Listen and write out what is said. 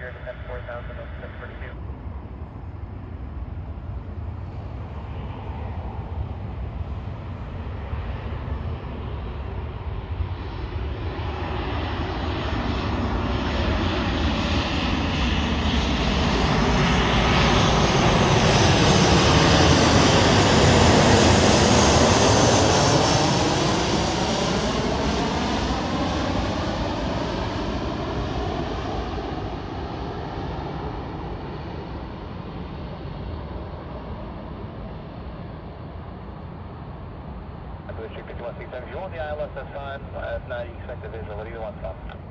here to 10-4000 on 742. Restrict 5167, you're on the ILS, that's fine. If not, you expect a visual, what do you want from?